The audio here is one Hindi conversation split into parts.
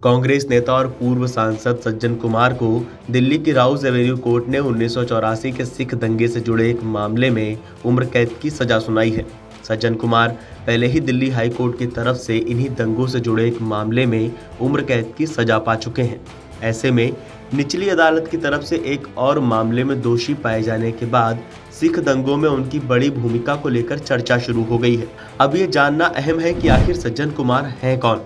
कांग्रेस नेता और पूर्व सांसद सज्जन कुमार को दिल्ली की राउज एवेन्यू कोर्ट ने 1984 के सिख दंगे से जुड़े एक मामले में उम्र कैद की सजा सुनाई है। सज्जन कुमार पहले ही दिल्ली हाई कोर्ट की तरफ से इन्हीं दंगों से जुड़े एक मामले में उम्र कैद की सजा पा चुके हैं। ऐसे में निचली अदालत की तरफ से एक और मामले में दोषी पाए जाने के बाद सिख दंगों में उनकी बड़ी भूमिका को लेकर चर्चा शुरू हो गई है। अब ये जानना अहम है कि आखिर सज्जन कुमार हैं कौन,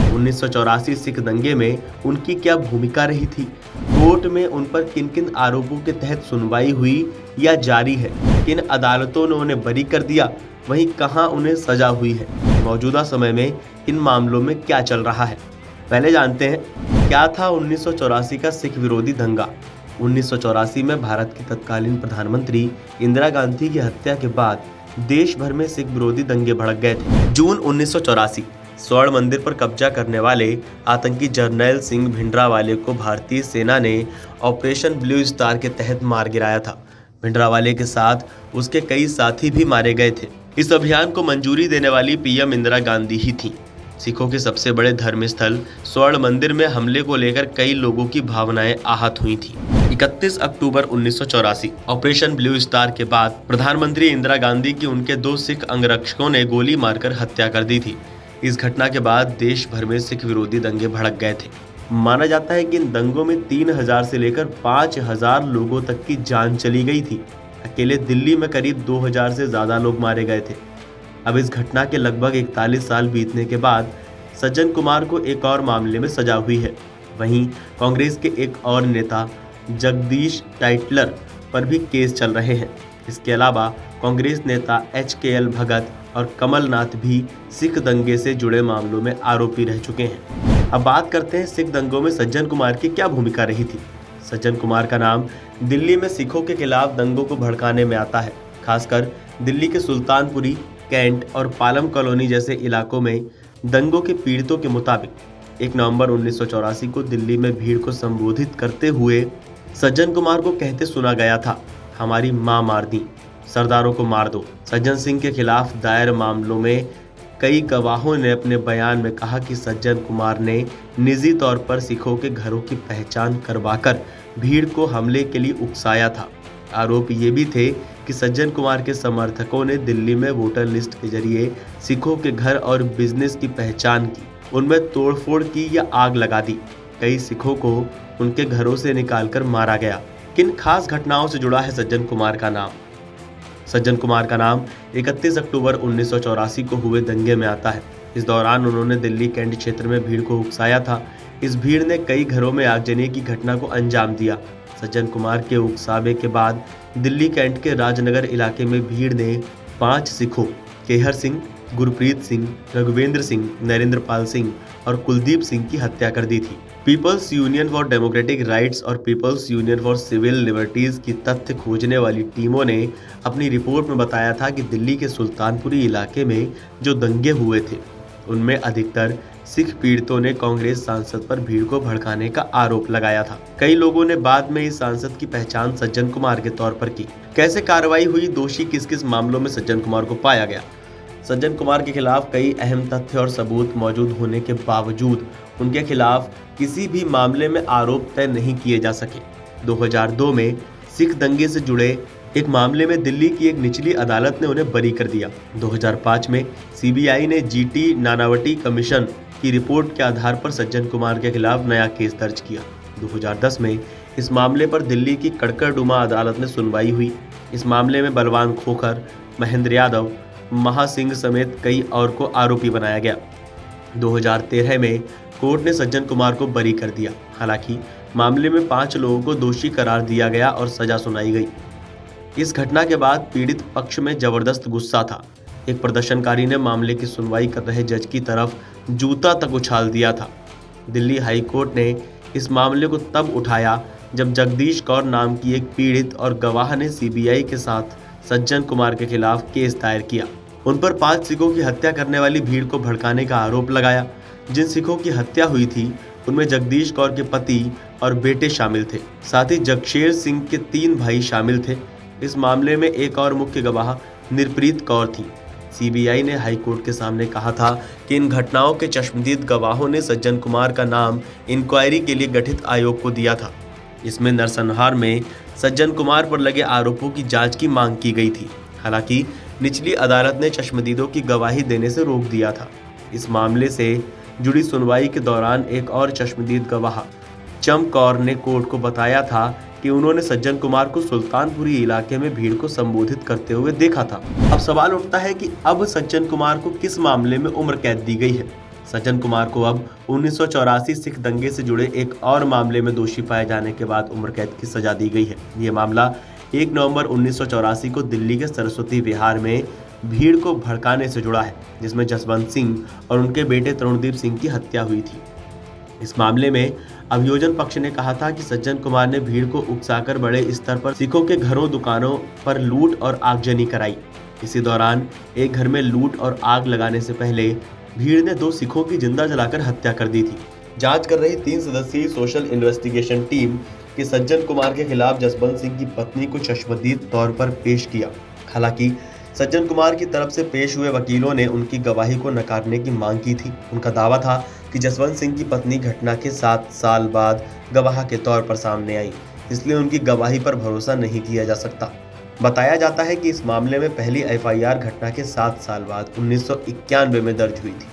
1984 सिख दंगे में उनकी क्या भूमिका रही थी, कोर्ट में उन पर किन किन आरोपों के तहत सुनवाई हुई या जारी है, किन अदालतों ने उन्हें बरी कर दिया, वहीं कहां उन्हें सजा हुई है, मौजूदा समय में इन मामलों में क्या चल रहा है। पहले जानते हैं क्या था 1984 का सिख विरोधी दंगा। 1984 में भारत की तत्कालीन प्रधानमंत्री इंदिरा गांधी की हत्या के बाद देश भर में सिख विरोधी दंगे भड़क गए थे। जून 1984 स्वर्ण मंदिर पर कब्जा करने वाले आतंकी जरनैल सिंह भिंडरावाले को भारतीय सेना ने ऑपरेशन ब्लू स्टार के तहत मार गिराया था। भिंडरावाले के साथ उसके कई साथी भी मारे गए थे। इस अभियान को मंजूरी देने वाली पीएम इंदिरा गांधी ही थी। सिखों के सबसे बड़े धर्म स्थल स्वर्ण मंदिर में हमले को लेकर कई लोगों की भावनाएं आहत हुई थी। 31 अक्टूबर 1984 ऑपरेशन ब्लू स्टार के बाद प्रधानमंत्री इंदिरा गांधी की उनके 2 सिख अंगरक्षकों ने गोली मारकर हत्या कर दी थी। इस घटना के बाद देश भर में सिख विरोधी दंगे भड़क गए थे। माना जाता है कि इन दंगों में 3000 से लेकर 5000 लोगों तक की जान चली गई थी। अकेले दिल्ली में करीब 2000 से ज्यादा लोग मारे गए थे। अब इस घटना के लगभग 41 साल बीतने के बाद सज्जन कुमार को एक और मामले में सजा हुई है। वहीं कांग्रेस के एक और नेता जगदीश टाइटलर पर भी केस चल रहे हैं। इसके अलावा कांग्रेस नेता HKL भगत और कमलनाथ भी सिख दंगे से जुड़े मामलों में आरोपी रह चुके हैं। अब बात करते हैं सिख दंगों में सज्जन कुमार की क्या भूमिका रही थी। सज्जन कुमार का नाम दिल्ली में सिखों के खिलाफ दंगों को भड़काने में आता है। खासकर दिल्ली के सुल्तानपुरी, कैंट और पालम कॉलोनी जैसे इलाकों में दंगों के पीड़ितों के मुताबिक 1 नवंबर 1984 को दिल्ली में भीड़ को संबोधित करते हुए सज्जन कुमार को कहते सुना गया था, हमारी मां मार दी, सरदारों को मार दो। सज्जन सिंह के खिलाफ दायर मामलों में कई गवाहों ने अपने बयान में कहा कि सज्जन कुमार ने निजी तौर पर सिखों के घरों की पहचान करवाकर भीड़ को हमले के लिए उकसाया था। आरोप ये भी थे कि सज्जन कुमार के समर्थकों ने दिल्ली में वोटर लिस्ट के जरिए सिखों के घर और बिजनेस की पहचान की, उनमें तोड़फोड़ की या आग लगा दी। कई सिखों को उनके घरों से निकालकर मारा गया। किन खास घटनाओं से जुड़ा है सज्जन कुमार का नाम। सज्जन कुमार का नाम 31 अक्टूबर 1984 को हुए दंगे में आता है। इस दौरान उन्होंने दिल्ली कैंट क्षेत्र में भीड़ को उकसाया था। इस भीड़ ने कई घरों में आगजनी की घटना को अंजाम दिया। सज्जन कुमार के उकसावे के बाद दिल्ली कैंट के राजनगर इलाके में भीड़ ने 5 सिखों केहर सिंह, गुरप्रीत सिंह, रघुवेंद्र सिंह, नरेंद्र पाल सिंह और कुलदीप सिंह की हत्या कर दी थी। People's Union for Democratic Rights और People's Union for Civil Liberties की तथ्य खोजने वाली टीमों ने अपनी रिपोर्ट में बताया था कि दिल्ली के सुल्तानपुरी इलाके में जो दंगे हुए थे उनमें अधिकतर सिख पीड़ितों ने कांग्रेस सांसद पर भीड़ को भड़काने का आरोप लगाया था। कई लोगों ने बाद में इस सांसद की पहचान सज्जन कुमार के तौर पर की। कैसे कार्रवाई हुई, दोषी किस किस मामलों में सज्जन कुमार को पाया गया। सज्जन कुमार के खिलाफ कई अहम तथ्य और सबूत मौजूद होने के बावजूद उनके खिलाफ किसी भी मामले में आरोप तय नहीं किए जा सके। 2002 में सिख दंगे से जुड़े एक मामले में दिल्ली की एक निचली अदालत ने उन्हें बरी कर दिया। 2005 में सीबीआई ने GT नानावटी कमीशन की रिपोर्ट के आधार पर सज्जन कुमार के खिलाफ नया केस दर्ज किया। 2010 में इस मामले पर दिल्ली की कड़कड़डुमा अदालत में सुनवाई हुई। इस मामले में बलवान खोखर, महेंद्र यादव, महासिंह समेत कई और को आरोपी बनाया गया। 2013 में कोर्ट ने सज्जन कुमार को बरी कर दिया। हालांकि मामले में 5 लोगों को दोषी करार दिया गया और सजा सुनाई गई। इस घटना के बाद पीड़ित पक्ष में जबरदस्त गुस्सा था। एक प्रदर्शनकारी ने मामले की सुनवाई कर रहे जज की तरफ जूता तक उछाल दिया था। दिल्ली हाई कोर्ट ने इस मामले को तब उठाया जब जगदीश कौर नाम की एक पीड़ित और गवाह ने सीबीआई के साथ सज्जन कुमार के खिलाफ केस दायर किया। उन पर 5 सिखों की हत्या करने वाली भीड़ को भड़काने का आरोप लगाया। जिन सिखों की हत्या हुई थी उनमें जगदीश कौर के पति और बेटे शामिल थे। साथ ही जगशेर सिंह के 3 भाई शामिल थे। इस मामले में एक और मुख्य गवाह निरप्रीत कौर थी। सीबीआई ने हाईकोर्ट के सामने कहा था कि इन घटनाओं के चश्मदीद गवाहों ने सज्जन कुमार का नाम इंक्वायरी के लिए गठित आयोग को दिया था। इसमें नरसंहार में सज्जन कुमार पर लगे आरोपों की जांच की मांग की गई थी। हालांकि निचली अदालत ने चश्मदीदों की गवाही देने से रोक दिया था। इस मामले से जुड़ी सुनवाई के दौरान एक और चश्मदीद गवाह चम कौर ने कोर्ट को बताया था कि उन्होंने सज्जन कुमार को सुल्तानपुरी इलाके में भीड़ को संबोधित करते हुए देखा था। अब सवाल उठता है कि अब सज्जन कुमार को किस मामले में उम्र कैद दी गई है। सज्जन कुमार को अब 1984 सिख दंगे से जुड़े एक और मामले में दोषी पाए जाने के बाद उम्र कैद की सजा दी गई है। ये मामला 1 नवंबर 1984 को दिल्ली के सरस्वती विहार में भीड़ को भड़काने से जुड़ा है, जिसमें जसवंत सिंह और उनके बेटे तरुणदीप सिंह की हत्या हुई थी। इस मामले में अभियोजन पक्ष ने कहा था कि सज्जन कुमार ने भीड़ को उकसाकर बड़े स्तर पर सिखों के घरों दुकानों पर लूट और आगजनी कराई। इसी दौरान एक घर में लूट और आग लगाने से पहले भीड़ ने 2 सिखों की जिंदा जलाकर हत्या कर दी थी। जांच कर रही 3 सदस्यीय सोशल इन्वेस्टिगेशन टीम के सज्जन कुमार के खिलाफ जसवंत सिंह की पत्नी को चश्मदीद तौर पर पेश किया। हालांकि सज्जन कुमार की तरफ से पेश हुए वकीलों ने उनकी गवाही को नकारने की मांग की थी। उनका दावा था कि जसवंत सिंह की पत्नी घटना के 7 साल बाद गवाह के तौर पर सामने आई, इसलिए उनकी गवाही पर भरोसा नहीं किया जा सकता। बताया जाता है कि इस मामले में पहली एफआईआर घटना के 7 साल बाद 1991 में दर्ज हुई थी,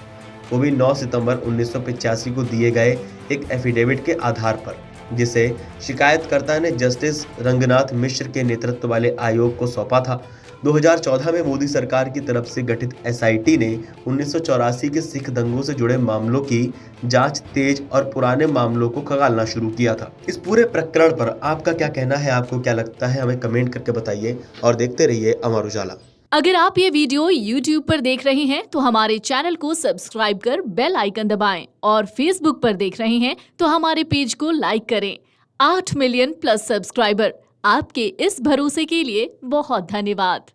वो भी 9 सितंबर 1985 को दिए गए एक एफिडेविट के आधार पर, जिसे शिकायतकर्ता ने जस्टिस रंगनाथ मिश्र के नेतृत्व वाले आयोग को सौंपा था। 2014 में मोदी सरकार की तरफ से गठित एसआईटी ने 1984 के सिख दंगों से जुड़े मामलों की जांच तेज और पुराने मामलों को खंगालना शुरू किया था। इस पूरे प्रकरण पर आपका क्या कहना है? आपको क्या लगता है? हमें कमेंट करके बताइए और देखते रहिए अमर उजाला। अगर आप ये वीडियो YouTube पर देख रहे हैं तो हमारे चैनल को सब्सक्राइब कर बेल आइकन दबाएं और Facebook पर देख रहे हैं तो हमारे पेज को लाइक करें। 8 मिलियन प्लस सब्सक्राइबर, आपके इस भरोसे के लिए बहुत धन्यवाद।